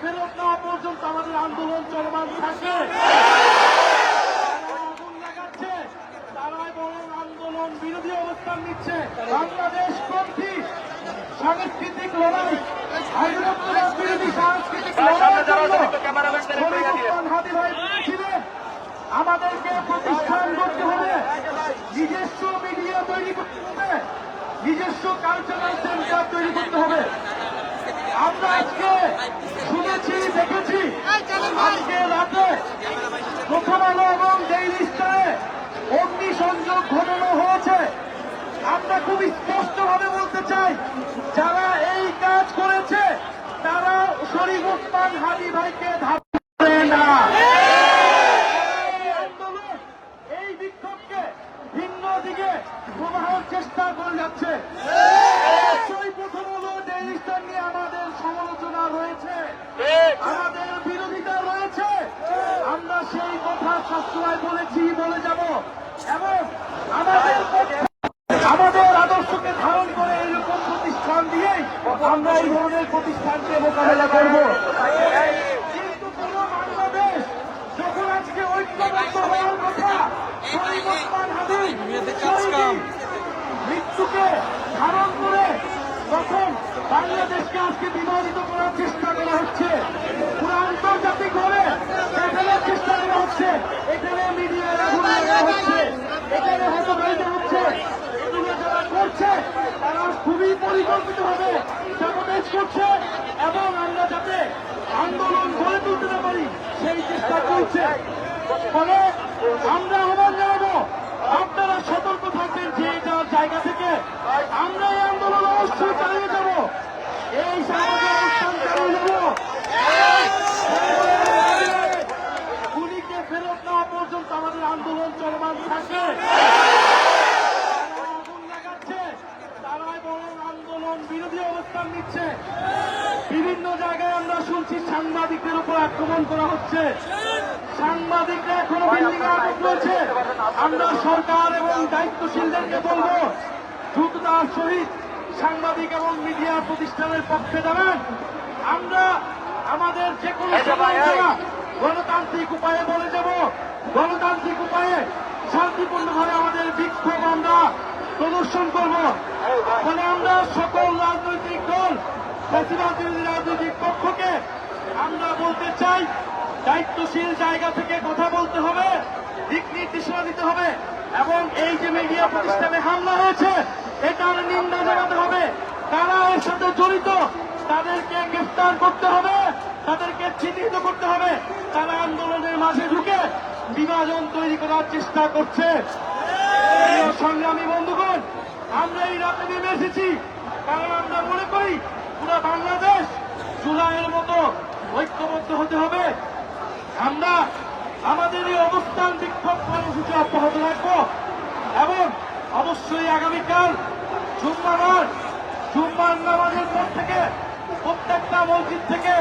ফেরত নেওয়া পর্যন্ত আমাদের আন্দোলন চলমান থাকবে। আগুন লাগাচ্ছে, তারাই বরং আন্দোলন বিরোধী অবস্থান নিচ্ছে। বাংলাদেশ পন্থী সাংস্কৃতিক লড়াই, আইনগতবাদ বিরোধী সাংস্কৃতিক লড়াইয়ের জন্য শরীফ ওসমান হাদী ভাই ছিলেন। আমাদেরকে প্রতিষ্ঠান করতে হবে, নিজস্ব মিডিয়া তৈরি করতে হবে, নিজস্ব কালচারাল সেন্টার তৈরি করতে হবে। আমরা আজকে শুনেছি, দেখেছি, আজকে রাতে প্রথম আলো এবং ডেইলি স্টারে অগ্নিসংযোগ ঘটানো হয়েছে। আমরা খুব স্পষ্টভাবে বলতে চাই, যারা এই কাজ করেছে তারা শরীফ ওসমান হাদী ভাইকে ধারণ করে না। এই বিক্ষোভকে ভিন্ন দিকে প্রবাহের চেষ্টা করে যাচ্ছে। প্রথম হলো ডেইলি স্টার নিয়ে আমাদের সমালোচনা রয়েছে, আমাদের বিরোধিতা রয়েছে। আমরা সেই কথা সবসময় বলেছি, বলে যাব এবং আমাদের আদর্শকে ধারণ করে এইরকম প্রতিষ্ঠান দিয়েই আমরা এই ধরনের প্রতিষ্ঠানকে মোকাবেলা করব। কিন্তু পুরো বাংলাদেশ যখন আজকে ঐক্যবদ্ধ হওয়ার কথা, শরীফ ওসমান হাদী মৃত্যুকে ধারণ করে তখন বাংলাদেশকে আজকে বিভাজিত করার চেষ্টা করা হচ্ছে, পুরো আন্তর্জাতিক ভাবে দেখানোর চেষ্টা করা হচ্ছে। এখানে মিডিয়ার আগুন লাগানো হচ্ছে, এখানে হতবাহিত হচ্ছে। এগুলো যারা করছে তারা খুবই পরিকল্পিতভাবে সাবোটেজ করছে এবং আমরা যাতে আন্দোলন গড়ে তুলতে না পারি সেই চেষ্টা চলছে। ফলে আমরা আহ্বান জানাবো, আপনারা সতর্ক থাকবেন যে যার জায়গা থেকে আমরা এই আন্দোলন অবশ্যই চালিয়ে যাব, এই সামাজিক অবস্থান চালিয়ে যাব। গুলিকে ফেরত নেওয়া পর্যন্ত আমাদের আন্দোলন চলমান থাকবে। আগুন লাগাচ্ছে, তারাই বরং আন্দোলন বিরোধী অবস্থান নিচ্ছে। বিভিন্ন জায়গায় আমরা শুনছি সাংবাদিকদের উপর আক্রমণ করা হচ্ছে, সাংবাদিকরা এখনো বিল্ডিং এ আটক রয়েছে। আমরা সরকার এবং দায়িত্বশীলদেরকে বলবো, দ্রুততার সহিত সাংবাদিক এবং মিডিয়া প্রতিষ্ঠানের পক্ষে দাঁড়ান। আমরা আমাদের যে কোনো সমালোচনা গণতান্ত্রিক উপায়ে বলে যাব, গণতান্ত্রিক উপায়ে শান্তিপূর্ণভাবে আমাদের বিক্ষোভ আমরা প্রদর্শন করব। ফলে আমরা সকল রাজনৈতিক দল, ফ্যাসিবাদ বিরোধী রাজনৈতিক পক্ষকে আমরা বলতে চাই, দায়িত্বশীল জায়গা থেকে কথা বলতে হবে, দিক নির্দেশনা দিতে হবে এবং এই যে মিডিয়া প্রতিষ্ঠানে হামলা হয়েছে এটার নিন্দা জানাতে হবে। কারা এর সাথে জড়িত তাদেরকে গ্রেফতার করতে হবে, তাদেরকে চিহ্নিত করতে হবে। তারা আন্দোলনের মাঝে ঢুকে বিভাজন তৈরি করার চেষ্টা করছে। সংগ্রামী বন্ধুগণ, আমরা এই রাতে নেমে এসেছি কারণ আমরা মনে করি পুরো বাংলাদেশ জুলাইয়ের মতো ঐক্যবদ্ধ হতে হবে। আমরা আমাদের এই অবস্থান বিক্ষোভ কর্মসূচি অব্যাহত রাখব এবং অবশ্যই আগামীকাল জুম্মার নামাজের পর থেকে প্রত্যেকটা মসজিদ থেকে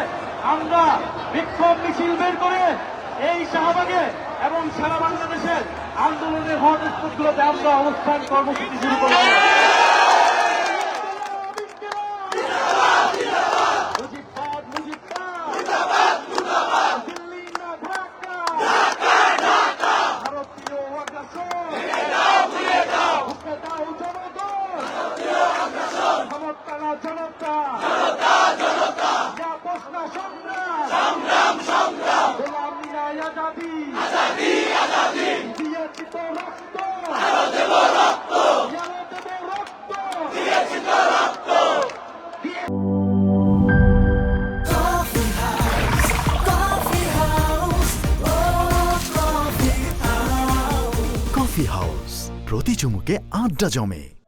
আমরা বিক্ষোভ মিছিল বের করে এই শাহবাগে এবং সারা বাংলাদেশের আন্দোলনের হটস্পটগুলোতে আমরা অবস্থান কর্মসূচি শুরু করব। কফি হাউস, প্রতি চুমুকে আড্ডা জমে।